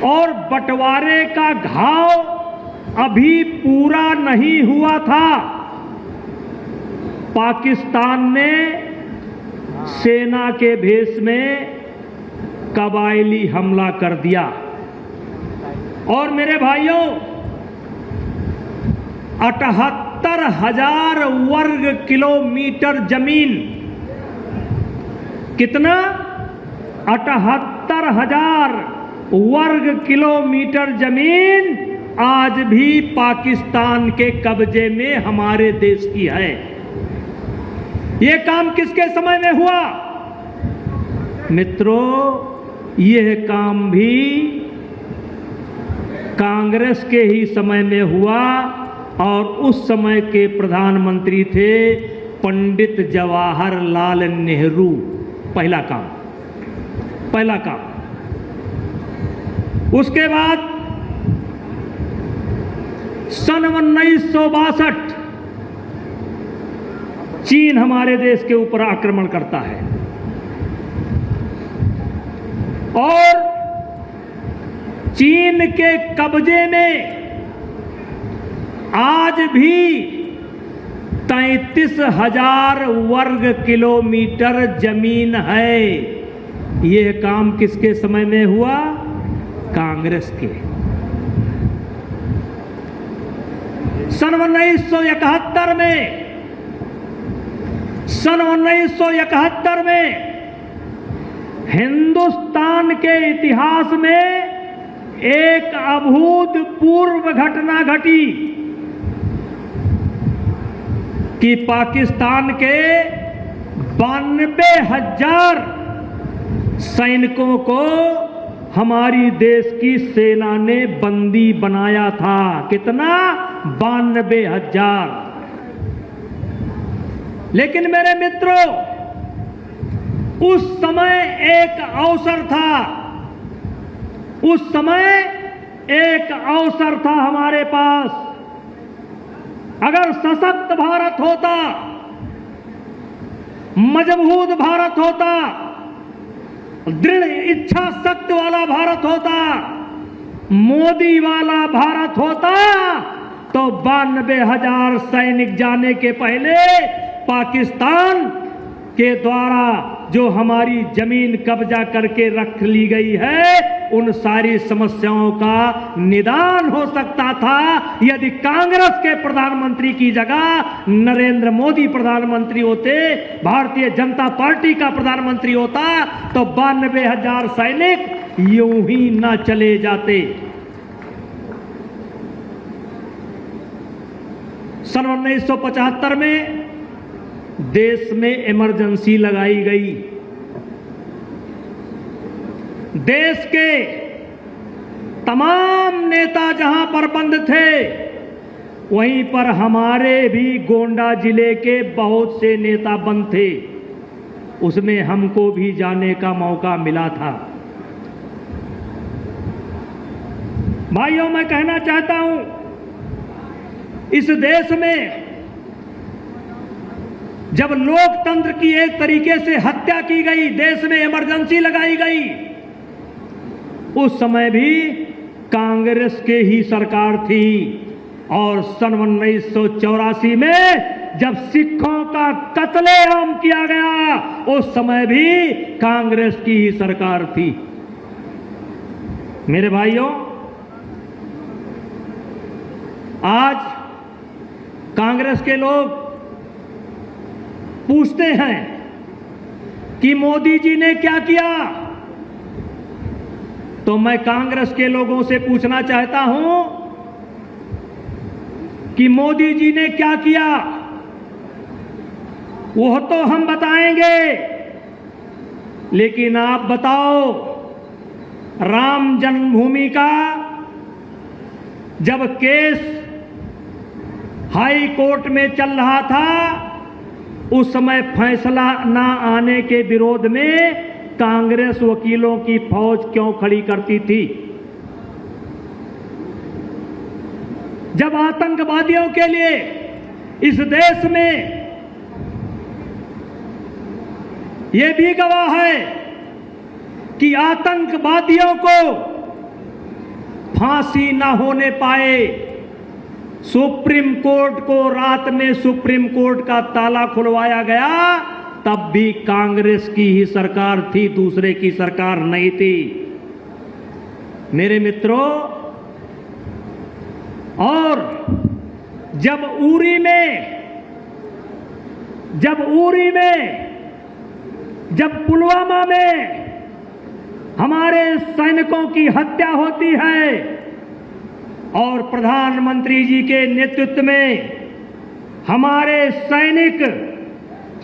और बंटवारे का घाव अभी पूरा नहीं हुआ था, पाकिस्तान ने सेना के भेष में कबायली हमला कर दिया। और मेरे भाइयों, 78,000 वर्ग किलोमीटर जमीन, कितना? 78,000 वर्ग किलोमीटर जमीन आज भी पाकिस्तान के कब्जे में हमारे देश की है। यह काम किसके समय में हुआ? मित्रों, यह काम भी कांग्रेस के ही समय में हुआ और उस समय के प्रधानमंत्री थे पंडित जवाहरलाल नेहरू। पहला काम। उसके बाद सन 1962 चीन हमारे देश के ऊपर आक्रमण करता है और चीन के कब्जे में आज भी 33,000 वर्ग किलोमीटर जमीन है। यह काम किसके समय में हुआ? कांग्रेस के। सन 1971 में हिंदुस्तान के इतिहास में एक अभूतपूर्व घटना घटी कि पाकिस्तान के 92,000 सैनिकों को हमारी देश की सेना ने बंदी बनाया था। कितना? 92,000। लेकिन मेरे मित्रों, उस समय एक अवसर था हमारे पास। अगर सशक्त भारत होता, मजबूत भारत होता, दृढ़ इच्छा शक्ति वाला भारत होता, मोदी वाला भारत होता, तो 92,000 सैनिक जाने के पहले पाकिस्तान के द्वारा जो हमारी जमीन कब्जा करके रख ली गई है, उन सारी समस्याओं का निदान हो सकता था यदि कांग्रेस के प्रधानमंत्री की जगह नरेंद्र मोदी प्रधानमंत्री होते, भारतीय जनता पार्टी का प्रधानमंत्री होता, तो 92,000 सैनिक यूं ही न चले जाते। सन 1975 में देश में इमरजेंसी लगाई गई। देश के तमाम नेता जहां पर बंद थे, वहीं पर हमारे भी गोंडा जिले के बहुत से नेता बंद थे। उसमें हमको भी जाने का मौका मिला था। भाइयों, मैं कहना चाहता हूं, इस देश में जब लोकतंत्र की एक तरीके से हत्या की गई, देश में इमरजेंसी लगाई गई, उस समय भी कांग्रेस के ही सरकार थी। और सन 1984 में जब सिखों का कत्लेआम किया गया, उस समय भी कांग्रेस की ही सरकार थी। मेरे भाइयों, आज कांग्रेस के लोग पूछते हैं कि मोदी जी ने क्या किया, तो मैं कांग्रेस के लोगों से पूछना चाहता हूं कि मोदी जी ने क्या किया, वो तो हम बताएंगे, लेकिन आप बताओ, राम जन्मभूमि का जब केस हाई कोर्ट में चल रहा था, उस समय फैसला ना आने के विरोध में कांग्रेस वकीलों की फौज क्यों खड़ी करती थी? जब आतंकवादियों के लिए इस देश में यह भी गवाह है कि आतंकवादियों को फांसी ना होने पाए। सुप्रीम कोर्ट को रात में सुप्रीम कोर्ट का ताला खुलवाया गया, तब भी कांग्रेस की ही सरकार थी, दूसरे की सरकार नहीं थी। मेरे मित्रों, और जब उरी में, जब पुलवामा में हमारे सैनिकों की हत्या होती है और प्रधानमंत्री जी के नेतृत्व में हमारे सैनिक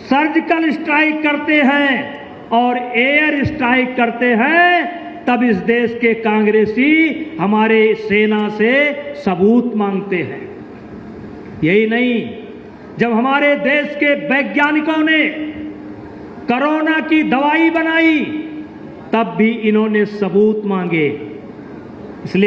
सर्जिकल स्ट्राइक करते हैं और एयर स्ट्राइक करते हैं, तब इस देश के कांग्रेसी हमारे सेना से सबूत मांगते हैं। यही नहीं, जब हमारे देश के वैज्ञानिकों ने कोरोना की दवाई बनाई, तब भी इन्होंने सबूत मांगे। इसलिए